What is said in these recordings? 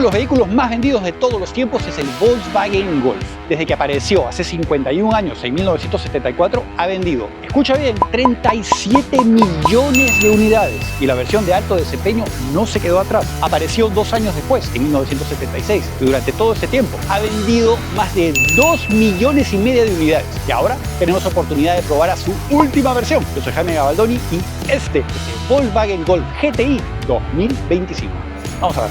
de los vehículos más vendidos de todos los tiempos es el Volkswagen Golf. Desde que apareció hace 51 años, en 1974, ha vendido, escucha bien, 37 millones de unidades. Y la versión de alto desempeño no se quedó atrás. Apareció 2 años después, en 1976. Y durante todo este tiempo ha vendido más de 2,5 millones de unidades. Y ahora tenemos oportunidad de probar a su última versión. Yo soy Jaime Gabaldoni y este es el Volkswagen Golf GTI 2025. Vamos a ver.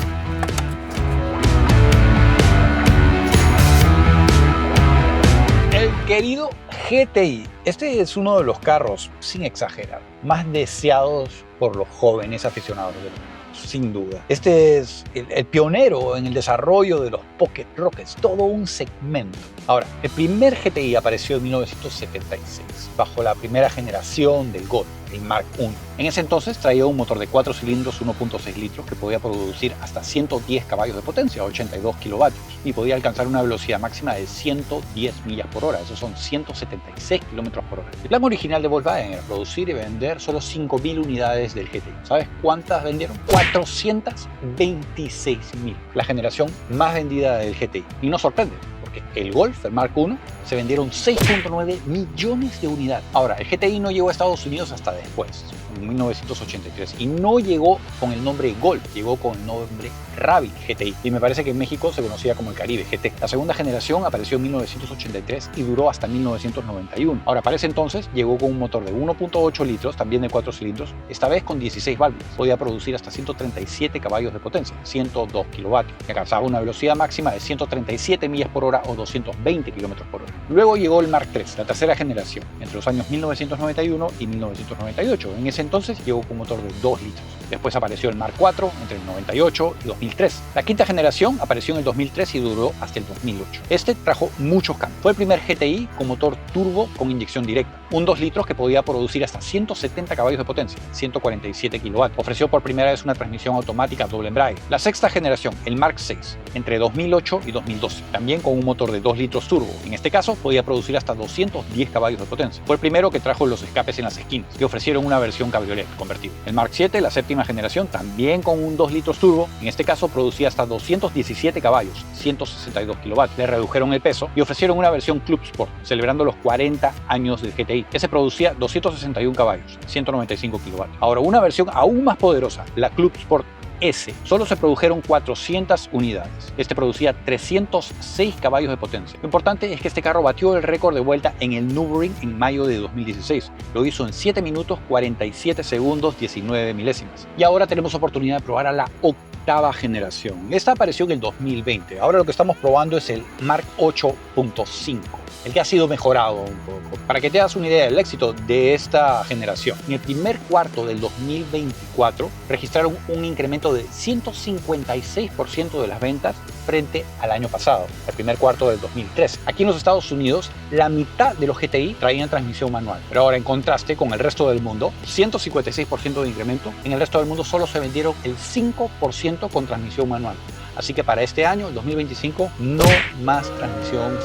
El querido GTI. Este es uno de los carros, sin exagerar, más deseados por los jóvenes aficionados del mundo. Sin duda. Este es el pionero en el desarrollo de los Pocket Rockets, todo un segmento. Ahora, el primer GTI apareció en 1976, bajo la primera generación del Golf, el Mark I. En ese entonces traía un motor de 4 cilindros 1.6 litros que podía producir hasta 110 caballos de potencia, 82 kilovatios, y podía alcanzar una velocidad máxima de 110 millas por hora, esos son 176 kilómetros por hora. El plan original de Volkswagen era producir y vender solo 5.000 unidades del GTI. ¿Sabes cuántas vendieron? 426.000, la generación más vendida del GTI. Y no sorprende, porque el Golf, el Mark I, se vendieron 6,9 millones de unidades. Ahora, el GTI no llegó a Estados Unidos hasta después, en 1983, y no llegó con el nombre Golf, llegó con el nombre Rabbit GTI, y me parece que en México se conocía como el Caribe GT. La segunda generación apareció en 1983 y duró hasta 1991. Ahora, para ese entonces llegó con un motor de 1.8 litros, también de 4 cilindros, esta vez con 16 válvulas. Podía producir hasta 137 caballos de potencia, 102 kilovatios, y alcanzaba una velocidad máxima de 137 millas por hora o 220 kilómetros por hora. Luego llegó el Mark III, la tercera generación, entre los años 1991 y 1998. En ese entonces llegó con un motor de 2 litros. Después apareció el Mark IV entre el 98 y 2003. La quinta generación apareció en el 2003 y duró hasta el 2008. Este trajo muchos cambios. Fue el primer GTI con motor turbo con inyección directa. Un 2 litros que podía producir hasta 170 caballos de potencia, 147 kilovatios. Ofreció por primera vez una transmisión automática doble embrague. La sexta generación, el Mark VI, entre 2008 y 2012. También con un motor de 2 litros turbo. En este caso, podía producir hasta 210 caballos de potencia. Fue el primero que trajo los escapes en las esquinas y ofrecieron una versión cabriolet convertible. El Mark VII, la séptima generación, también con un 2 litros turbo. En este caso, producía hasta 217 caballos, 162 kilovatios. Le redujeron el peso y ofrecieron una versión Club Sport, celebrando los 40 años del GTI, que se producía 261 caballos, 195 kilovatios. Ahora, una versión aún más poderosa, la Club Sport S, solo se produjeron 400 unidades. Este producía 306 caballos de potencia. Lo importante es que este carro batió el récord de vuelta en el Nürburgring en mayo de 2016. Lo hizo en 7 minutos 47 segundos 19 milésimas. Y ahora tenemos oportunidad de probar a la octava generación. Esta apareció en el 2020. Ahora lo que estamos probando es el Mark 8.5. el que ha sido mejorado un poco. Para que te hagas una idea del éxito de esta generación, en el primer cuarto del 2024 registraron un incremento de 156% de las ventas frente al año pasado, el primer cuarto del 2003. Aquí en los Estados Unidos, la mitad de los GTI traían transmisión manual, pero ahora en contraste con el resto del mundo, 156% de incremento, en el resto del mundo solo se vendieron el 5% con transmisión manual. Así que para este año, el 2025, no más transmisión.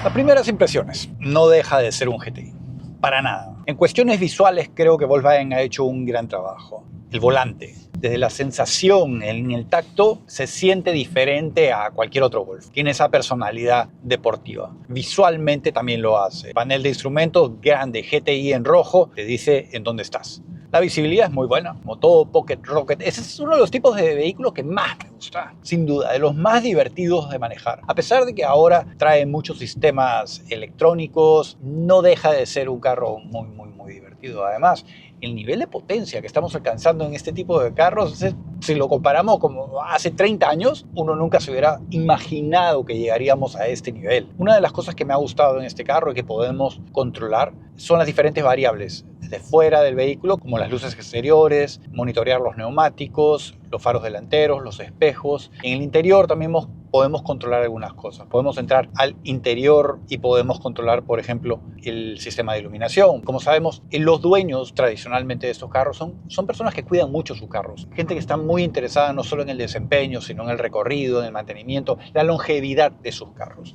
Las primeras impresiones, no deja de ser un GTI, para nada. En cuestiones visuales creo que Volkswagen ha hecho un gran trabajo. El volante, desde la sensación en el tacto, se siente diferente a cualquier otro Golf. Tiene esa personalidad deportiva. Visualmente también lo hace. Panel de instrumentos grande, GTI en rojo, te dice en dónde estás. La visibilidad es muy buena, como todo Pocket Rocket. Ese es uno de los tipos de vehículos que más me gusta, sin duda, de los más divertidos de manejar. A pesar de que ahora trae muchos sistemas electrónicos, no deja de ser un carro muy divertido. Además, el nivel de potencia que estamos alcanzando en este tipo de carros, si lo comparamos como hace 30 años, uno nunca se hubiera imaginado que llegaríamos a este nivel. Una de las cosas que me ha gustado en este carro y que podemos controlar son las diferentes variables desde fuera del vehículo, como las luces exteriores, monitorear los neumáticos, los faros delanteros, los espejos. En el interior también podemos controlar algunas cosas. Podemos entrar al interior y podemos controlar, por ejemplo, el sistema de iluminación. Como sabemos, los dueños tradicionalmente de estos carros son personas que cuidan mucho sus carros. Gente que está muy interesada no solo en el desempeño, sino en el recorrido, en el mantenimiento, la longevidad de sus carros.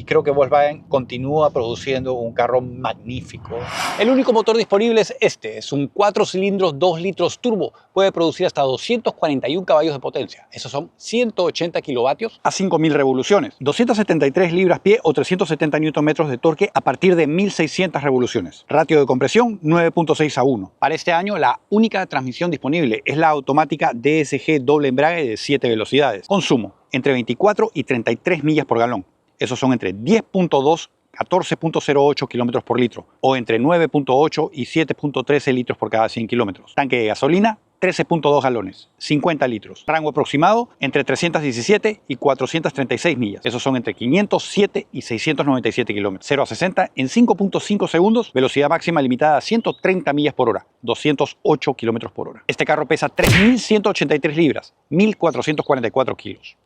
y creo que Volkswagen continúa produciendo un carro magnífico. El único motor disponible es este, es un 4 cilindros 2 litros turbo, puede producir hasta 241 caballos de potencia, esos son 180 kilovatios a 5000 revoluciones, 273 libras-pie o 370 Nm de torque a partir de 1600 revoluciones, ratio de compresión 9.6:1. Para este año la única transmisión disponible es la automática DSG doble embrague de 7 velocidades, consumo entre 24 y 33 millas por galón. Esos son entre 10.2 14.08 kilómetros por litro o entre 9.8 y 7.13 litros por cada 100 kilómetros. Tanque de gasolina 13.2 galones, 50 litros. Rango aproximado entre 317 y 436 millas. Esos son entre 507 y 697 kilómetros. 0 a 60 en 5.5 segundos. Velocidad máxima limitada a 130 millas por hora, 208 kilómetros por hora. Este carro pesa 3.183 libras, 1.444 kilos.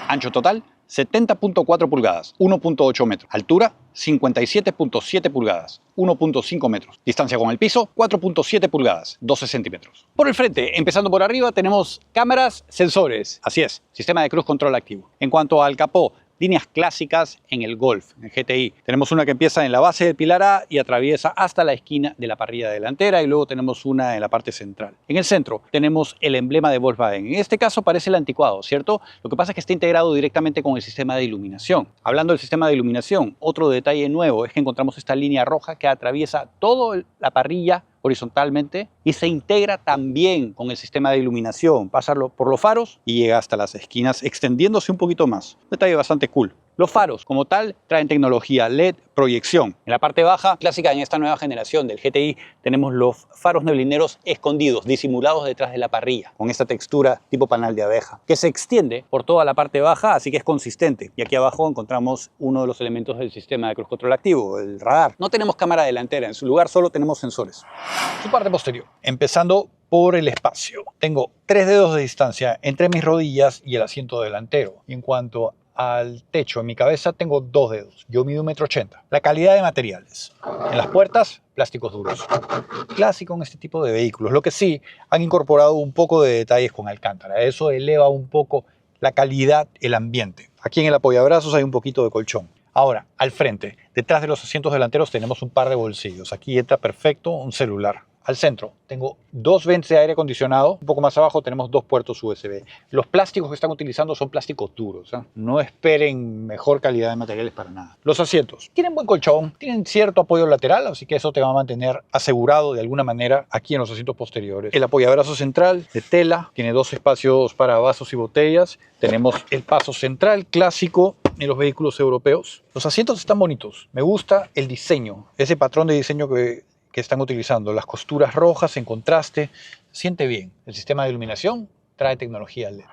Ancho total 70.4 pulgadas, 1.8 metros. Altura 57.7 pulgadas, 1.5 metros. Distancia con el piso 4.7 pulgadas, 12 centímetros. Por el frente, empezando por arriba, tenemos cámaras, sensores. Así es, sistema de cruise control activo. En cuanto al capó, líneas clásicas en el Golf, en el GTI. Tenemos una que empieza en la base del pilar A y atraviesa hasta la esquina de la parrilla delantera y luego tenemos una en la parte central. En el centro tenemos el emblema de Volkswagen. En este caso parece el anticuado, ¿cierto? Lo que pasa es que está integrado directamente con el sistema de iluminación. Hablando del sistema de iluminación, otro detalle nuevo es que encontramos esta línea roja que atraviesa toda la parrilla horizontalmente y se integra también con el sistema de iluminación. Pasa por los faros y llega hasta las esquinas extendiéndose un poquito más. Un detalle bastante cool. Los faros, como tal, traen tecnología LED proyección. En la parte baja, clásica en esta nueva generación del GTI, tenemos los faros neblineros escondidos, disimulados detrás de la parrilla, con esta textura tipo panal de abeja, que se extiende por toda la parte baja, así que es consistente. Y aquí abajo encontramos uno de los elementos del sistema de cruise control activo, el radar. No tenemos cámara delantera, en su lugar solo tenemos sensores. Su parte posterior, empezando por el espacio. Tengo 3 dedos de distancia entre mis rodillas y el asiento delantero. Y en cuanto al techo, en mi cabeza tengo 2 dedos. Yo mido 1,80 m. La calidad de materiales. En las puertas, plásticos duros. Clásico en este tipo de vehículos. Lo que sí, han incorporado un poco de detalles con alcántara. Eso eleva un poco la calidad, el ambiente. Aquí en el apoyabrazos hay un poquito de colchón. Ahora, al frente, detrás de los asientos delanteros tenemos un par de bolsillos. Aquí entra perfecto un celular. Al centro tengo 2 vents de aire acondicionado, un poco más abajo tenemos 2 puertos USB. Los plásticos que están utilizando son plásticos duros, ¿eh? No esperen mejor calidad de materiales para nada. Los asientos tienen buen colchón, tienen cierto apoyo lateral, así que eso te va a mantener asegurado de alguna manera aquí en los asientos posteriores. El apoyabrazo central de tela, tiene 2 espacios para vasos y botellas. Tenemos el paso central clásico en los vehículos europeos. Los asientos están bonitos, me gusta el diseño, ese patrón de diseño que están utilizando, las costuras rojas en contraste, siente bien. El sistema de iluminación trae tecnología LED.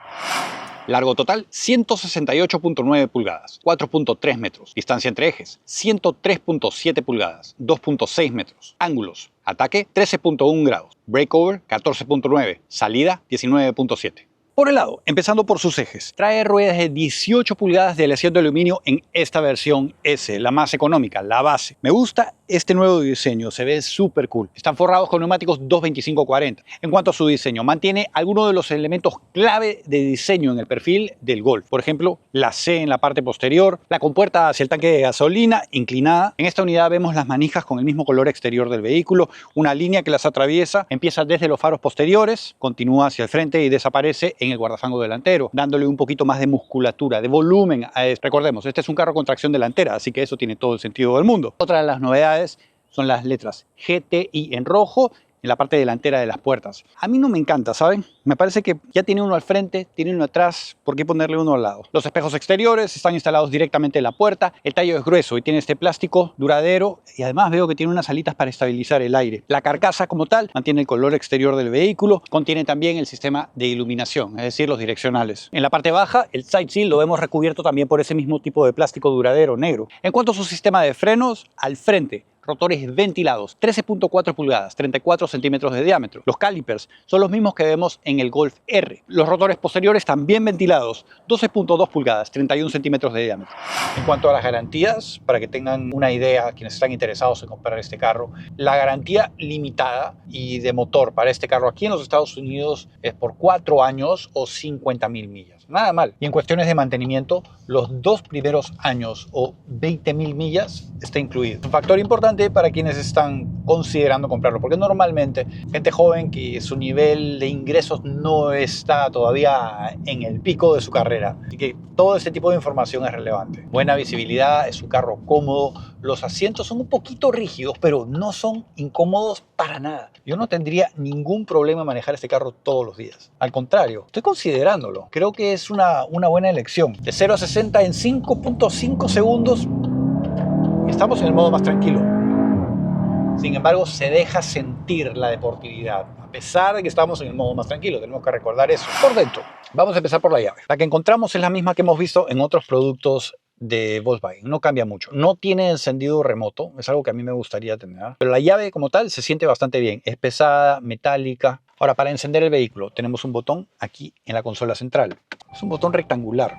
Largo total 168.9 pulgadas, 4.3 metros. Distancia entre ejes 103.7 pulgadas, 2.6 metros. Ángulos, ataque 13.1 grados, breakover 14.9, salida 19.7. Por el lado, empezando por sus ejes, trae ruedas de 18 pulgadas de aleación de aluminio en esta versión S, la más económica, la base. Me gusta este nuevo diseño, se ve súper cool. Están forrados con neumáticos 225/40. En cuanto a su diseño, mantiene algunos de los elementos clave de diseño en el perfil del Golf. Por ejemplo, la C en la parte posterior, la compuerta hacia el tanque de gasolina inclinada. En esta unidad vemos las manijas con el mismo color exterior del vehículo, una línea que las atraviesa, empieza desde los faros posteriores, continúa hacia el frente y desaparece en el guardafango delantero, dándole un poquito más de musculatura, de volumen a esto. Recordemos, este es un carro con tracción delantera, así que eso tiene todo el sentido del mundo. Otra de las novedades son las letras GTI en rojo en la parte delantera de las puertas. A mí no me encanta, ¿saben? Me parece que ya tiene uno al frente, tiene uno atrás, ¿por qué ponerle uno al lado? Los espejos exteriores están instalados directamente en la puerta, el tallo es grueso y tiene este plástico duradero y además veo que tiene unas alitas para estabilizar el aire. La carcasa como tal mantiene el color exterior del vehículo, contiene también el sistema de iluminación, es decir, los direccionales. En la parte baja, el side seal lo vemos recubierto también por ese mismo tipo de plástico duradero negro. En cuanto a su sistema de frenos, al frente, rotores ventilados, 13.4 pulgadas, 34 centímetros de diámetro. Los calipers son los mismos que vemos en el Golf R. Los rotores posteriores también ventilados, 12.2 pulgadas, 31 centímetros de diámetro. En cuanto a las garantías, para que tengan una idea quienes están interesados en comprar este carro, la garantía limitada y de motor para este carro aquí en los Estados Unidos es por 4 años o 50.000 millas. Nada mal. Y en cuestiones de mantenimiento, los 2 primeros años o 20.000 millas está incluido. Un factor importante para quienes están considerando comprarlo, porque normalmente gente joven que su nivel de ingresos no está todavía en el pico de su carrera, y que todo este tipo de información es relevante. Buena visibilidad, es un carro cómodo, los asientos son un poquito rígidos, pero no son incómodos para nada. Yo no tendría ningún problema en manejar este carro todos los días. Al contrario, estoy considerándolo. Creo que es una buena elección. De 0 a 60 en 5.5 segundos, estamos en el modo más tranquilo. Sin embargo, se deja sentir la deportividad, a pesar de que estamos en el modo más tranquilo. Tenemos que recordar eso. Por dentro, vamos a empezar por la llave. La que encontramos es la misma que hemos visto en otros productos de Volkswagen. No cambia mucho. No tiene encendido remoto, es algo que a mí me gustaría tener. Pero la llave como tal se siente bastante bien. Es pesada, metálica. Ahora, para encender el vehículo tenemos un botón aquí en la consola central. Es un botón rectangular.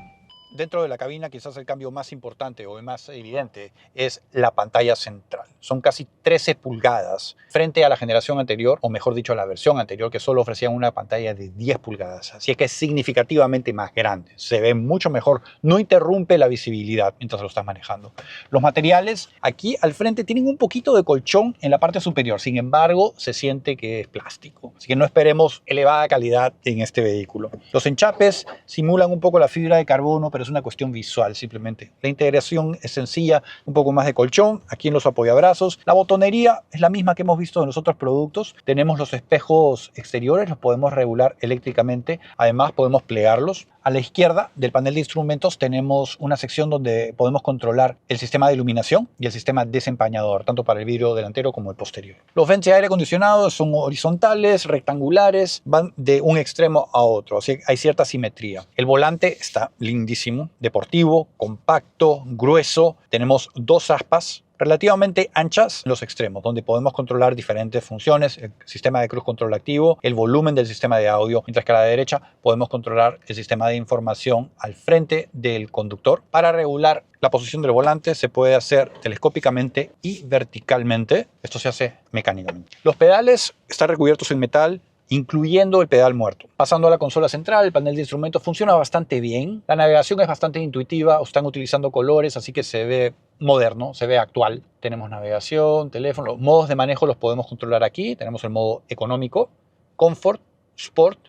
Dentro de la cabina quizás el cambio más importante o el más evidente es la pantalla central. Son casi 13 pulgadas frente a la generación anterior, o mejor dicho a la versión anterior, que solo ofrecía una pantalla de 10 pulgadas. Así es que es significativamente más grande. Se ve mucho mejor, no interrumpe la visibilidad mientras lo estás manejando. Los materiales aquí al frente tienen un poquito de colchón en la parte superior. Sin embargo, se siente que es plástico. Así que no esperemos elevada calidad en este vehículo. Los enchapes simulan un poco la fibra de carbono, pero es una cuestión visual simplemente. La integración es sencilla, un poco más de colchón aquí en los apoyabrazos. La botonería es la misma que hemos visto en los otros productos. Tenemos los espejos exteriores, los podemos regular eléctricamente. Además podemos plegarlos. A la izquierda del panel de instrumentos tenemos una sección donde podemos controlar el sistema de iluminación y el sistema desempañador, tanto para el vidrio delantero como el posterior. Los ventos de aire acondicionado son horizontales, rectangulares, van de un extremo a otro, así que hay cierta simetría. El volante está lindísimo, deportivo, compacto, grueso. Tenemos 2 aspas relativamente anchas en los extremos, donde podemos controlar diferentes funciones, el sistema de cruise control activo, el volumen del sistema de audio, mientras que a la derecha podemos controlar el sistema de información al frente del conductor. Para regular la posición del volante se puede hacer telescópicamente y verticalmente. Esto se hace mecánicamente. Los pedales están recubiertos en metal, incluyendo el pedal muerto. Pasando a la consola central, el panel de instrumentos funciona bastante bien. La navegación es bastante intuitiva, están utilizando colores, así que se ve moderno, se ve actual. Tenemos navegación, teléfono, los modos de manejo los podemos controlar aquí. Tenemos el modo económico, Comfort, Sport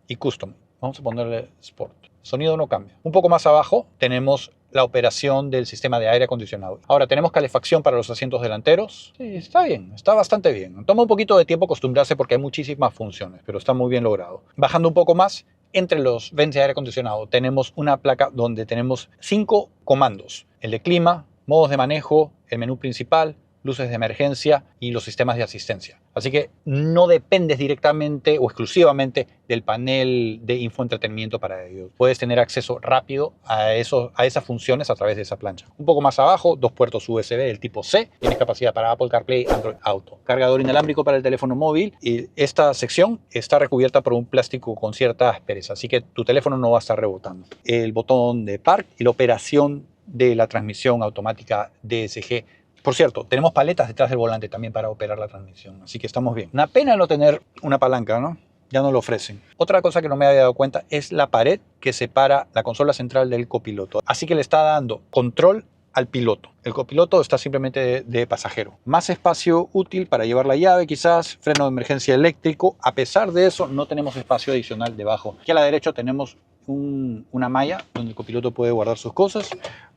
y Custom. Vamos a ponerle Sport. Sonido no cambia. Un poco más abajo tenemos la operación del sistema de aire acondicionado. Ahora tenemos calefacción para los asientos delanteros. Sí, está bien, está bastante bien. Toma un poquito de tiempo acostumbrarse porque hay muchísimas funciones, pero está muy bien logrado. Bajando un poco más, entre los vents de aire acondicionado tenemos una placa donde tenemos 5 comandos. El de clima, modos de manejo, el menú principal, luces de emergencia y los sistemas de asistencia. Así que no dependes directamente o exclusivamente del panel de infoentretenimiento para ello. Puedes tener acceso rápido a esas funciones a través de esa plancha. Un poco más abajo, 2 puertos USB del tipo C. Tienes capacidad para Apple CarPlay, Android Auto. Cargador inalámbrico para el teléfono móvil. Y esta sección está recubierta por un plástico con cierta aspereza, así que tu teléfono no va a estar rebotando. El botón de Park y la operación de la transmisión automática DSG. Por cierto, tenemos paletas detrás del volante también para operar la transmisión, así que estamos bien. Una pena no tener una palanca, ¿no? Ya no lo ofrecen. Otra cosa que no me había dado cuenta es la pared que separa la consola central del copiloto. Así que le está dando control al piloto. El copiloto está simplemente de pasajero. Más espacio útil para llevar la llave, quizás, freno de emergencia eléctrico. A pesar de eso, no tenemos espacio adicional debajo. Aquí a la derecha tenemos una malla donde el copiloto puede guardar sus cosas.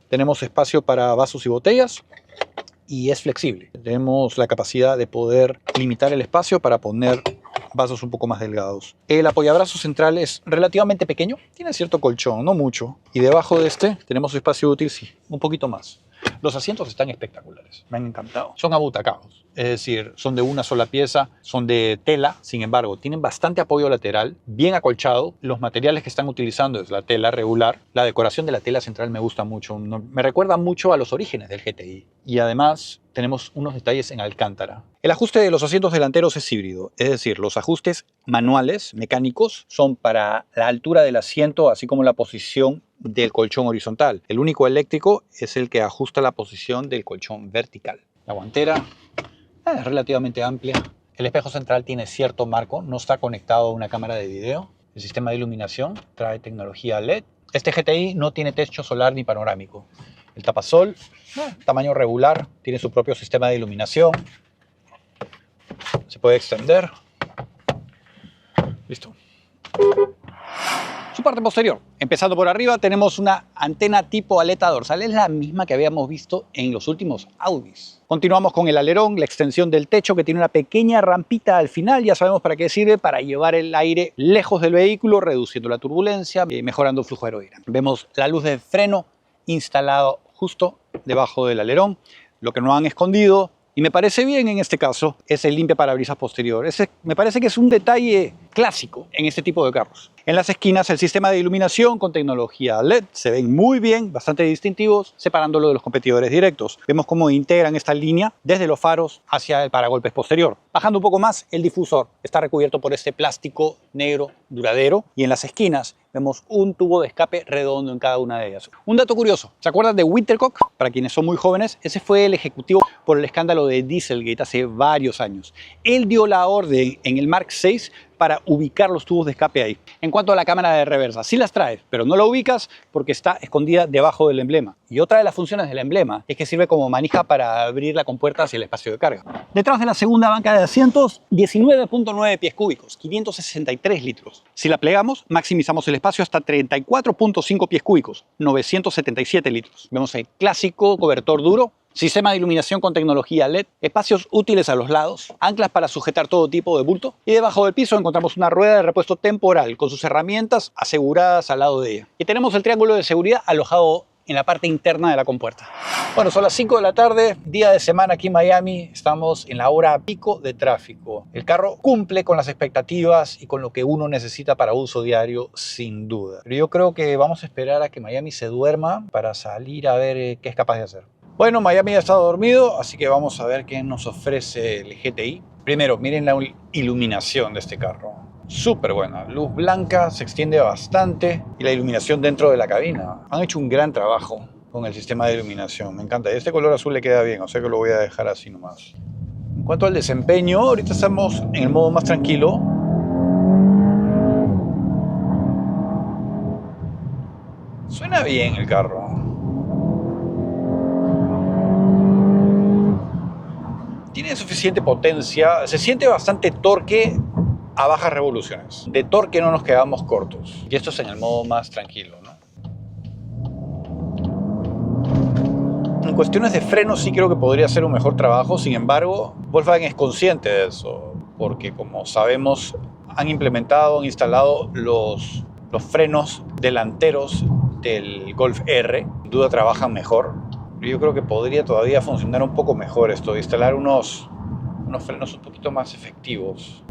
Tenemos espacio para vasos y botellas. Y es flexible. Tenemos la capacidad de poder limitar el espacio para poner vasos un poco más delgados. El apoyabrazo central es relativamente pequeño, tiene cierto colchón, no mucho. Y debajo de este tenemos espacio útil, sí, un poquito más. Los asientos están espectaculares, me han encantado. Son abutacados, es decir, son de una sola pieza, son de tela, sin embargo, tienen bastante apoyo lateral, bien acolchado. Los materiales que están utilizando es la tela regular. La decoración de la tela central me gusta mucho, me recuerda mucho a los orígenes del GTI. Y además tenemos unos detalles en alcántara. El ajuste de los asientos delanteros es híbrido, es decir, los ajustes manuales, mecánicos, son para la altura del asiento, así como la posición del colchón horizontal. El único eléctrico es el que ajusta la posición del colchón vertical. La guantera es relativamente amplia. El espejo central tiene cierto marco, no está conectado a una cámara de video. El sistema de iluminación trae tecnología LED. Este GTI no tiene techo solar ni panorámico. El tapasol, tamaño regular, tiene su propio sistema de iluminación. Se puede extender. Listo. Su parte posterior, empezando por arriba, tenemos una antena tipo aleta dorsal. Es la misma que habíamos visto en los últimos Audis. Continuamos con el alerón, la extensión del techo que tiene una pequeña rampita al final. Ya sabemos para qué sirve, para llevar el aire lejos del vehículo, reduciendo la turbulencia, mejorando el flujo aerodinámico. Vemos la luz de freno instalado justo debajo del alerón. Lo que no han escondido, y me parece bien en este caso, es el limpiaparabrisas posterior. Me parece que es un detalle clásico en este tipo de carros. En las esquinas el sistema de iluminación con tecnología LED se ven muy bien, bastante distintivos, separándolo de los competidores directos. Vemos cómo integran esta línea desde los faros hacia el paragolpes posterior. Bajando un poco más, el difusor está recubierto por este plástico negro duradero y en las esquinas vemos un tubo de escape redondo en cada una de ellas. Un dato curioso, ¿se acuerdan de Winterkoch? Para quienes son muy jóvenes, ese fue el ejecutivo por el escándalo de Dieselgate hace varios años. Él dio la orden en el Mark VI para ubicar los tubos de escape ahí. En cuanto a la cámara de reversa, sí las traes, pero no la ubicas porque está escondida debajo del emblema. Y otra de las funciones del emblema es que sirve como manija para abrir la compuerta hacia el espacio de carga. Detrás de la segunda banca de asientos, 19.9 pies cúbicos, 563 litros. Si la plegamos, maximizamos el espacio hasta 34.5 pies cúbicos, 977 litros. Vemos el clásico cobertor duro, sistema de iluminación con tecnología LED, espacios útiles a los lados, anclas para sujetar todo tipo de bulto y debajo del piso encontramos una rueda de repuesto temporal con sus herramientas aseguradas al lado de ella. Y tenemos el triángulo de seguridad alojado en la parte interna de la compuerta. Bueno, son las 5 de la tarde, día de semana aquí en Miami, estamos en la hora pico de tráfico. El carro cumple con las expectativas y con lo que uno necesita para uso diario, sin duda. Pero yo creo que vamos a esperar a que Miami se duerma para salir a ver qué es capaz de hacer. Bueno, Miami ya está dormido, así que vamos a ver qué nos ofrece el GTI. Primero, miren la iluminación de este carro. Súper buena, luz blanca, se extiende bastante y la iluminación dentro de la cabina. Han hecho un gran trabajo con el sistema de iluminación, me encanta. Este color azul le queda bien, o sea que lo voy a dejar así nomás. En cuanto al desempeño, ahorita estamos en el modo más tranquilo. Suena bien el carro. Tiene suficiente potencia, se siente bastante torque a bajas revoluciones. De torque no nos quedamos cortos. Y esto es en el modo más tranquilo, ¿no? En cuestiones de frenos sí creo que podría hacer un mejor trabajo. Sin embargo, Volkswagen es consciente de eso. Porque como sabemos, han instalado los frenos delanteros del Golf R. Sin duda trabajan mejor. Yo creo que podría todavía funcionar un poco mejor esto, instalar unos frenos un poquito más efectivos.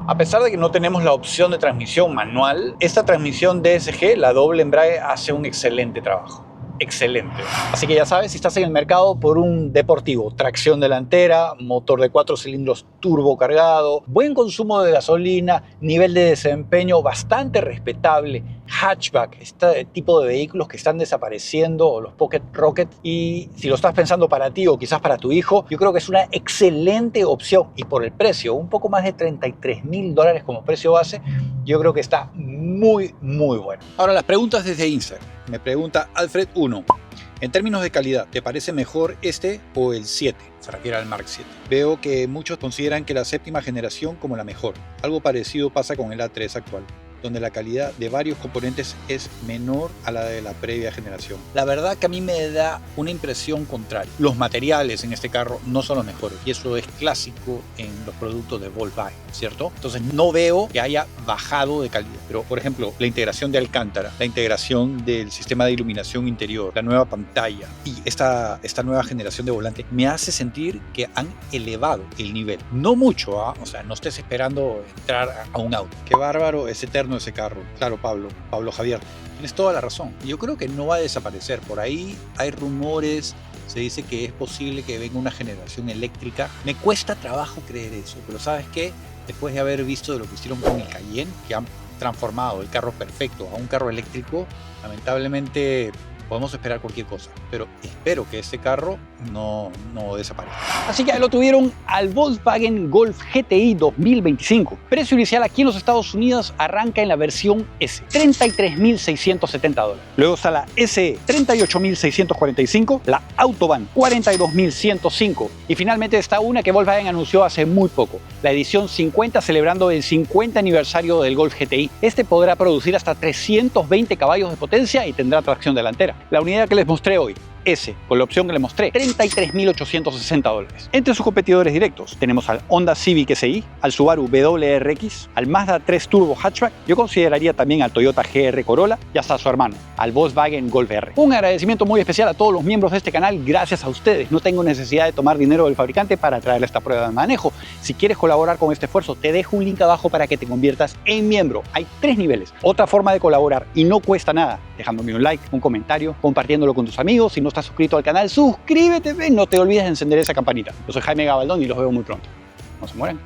A pesar de que no tenemos la opción de transmisión manual, esta transmisión DSG, la doble embrague, hace un excelente trabajo. Excelente. Así que ya sabes, si estás en el mercado por un deportivo, tracción delantera, motor de 4 cilindros turbo cargado, buen consumo de gasolina, nivel de desempeño bastante respetable, hatchback, este tipo de vehículos que están desapareciendo, o los Pocket Rocket, y si lo estás pensando para ti o quizás para tu hijo, yo creo que es una excelente opción. Y por el precio, un poco más de $33.000 como precio base, yo creo que está muy bueno. Ahora las preguntas desde Instagram. Me pregunta Alfred1. En términos de calidad, ¿te parece mejor este o el 7? Se refiere al Mark 7. Veo que muchos consideran que la séptima generación como la mejor. Algo parecido pasa con el A3 actual. donde la calidad de varios componentes es menor a la de la previa generación. La verdad que a mí me da una impresión contraria. Los materiales en este carro no son los mejores y eso es clásico en los productos de Volkswagen, ¿cierto? Entonces no veo que haya bajado de calidad. Pero, por ejemplo, la integración de Alcántara, la integración del sistema de iluminación interior, la nueva pantalla y esta nueva generación de volante me hace sentir que han elevado el nivel. No mucho, o sea, no estés esperando entrar a un auto. Qué bárbaro, es eterno ese carro. Claro, Pablo Javier, tienes toda la razón. Yo creo que no va a desaparecer. Por ahí hay rumores, se dice que es posible que venga una generación eléctrica. Me cuesta trabajo creer eso, pero ¿sabes qué? Después de haber visto de lo que hicieron con el Cayenne, que han transformado el carro perfecto a un carro eléctrico, lamentablemente podemos esperar cualquier cosa, pero espero que este carro no desaparezca. Así que ahí lo tuvieron al Volkswagen Golf GTI 2025. Precio inicial aquí en los Estados Unidos arranca en la versión S, $33.670. Luego está la SE, $38.645, la Autobahn, $42.105 y finalmente está una que Volkswagen anunció hace muy poco, la edición 50 celebrando el 50 aniversario del Golf GTI. Este podrá producir hasta 320 caballos de potencia y tendrá tracción delantera. La unidad que les mostré hoy, S, con la opción que les mostré, $33.860. Entre sus competidores directos tenemos al Honda Civic Si, al Subaru WRX, al Mazda 3 Turbo Hatchback. Yo consideraría también al Toyota GR Corolla y hasta a su hermano, al Volkswagen Golf R. Un agradecimiento muy especial a todos los miembros de este canal. Gracias a ustedes. No tengo necesidad de tomar dinero del fabricante para traerle esta prueba de manejo. Si quieres colaborar con este esfuerzo, te dejo un link abajo para que te conviertas en miembro. Hay 3 niveles. Otra forma de colaborar y no cuesta nada, dejándome un like, un comentario, compartiéndolo con tus amigos. Si no estás suscrito al canal, suscríbete, no te olvides de encender esa campanita. Yo soy Jaime Gabaldón y los veo muy pronto. No se mueren.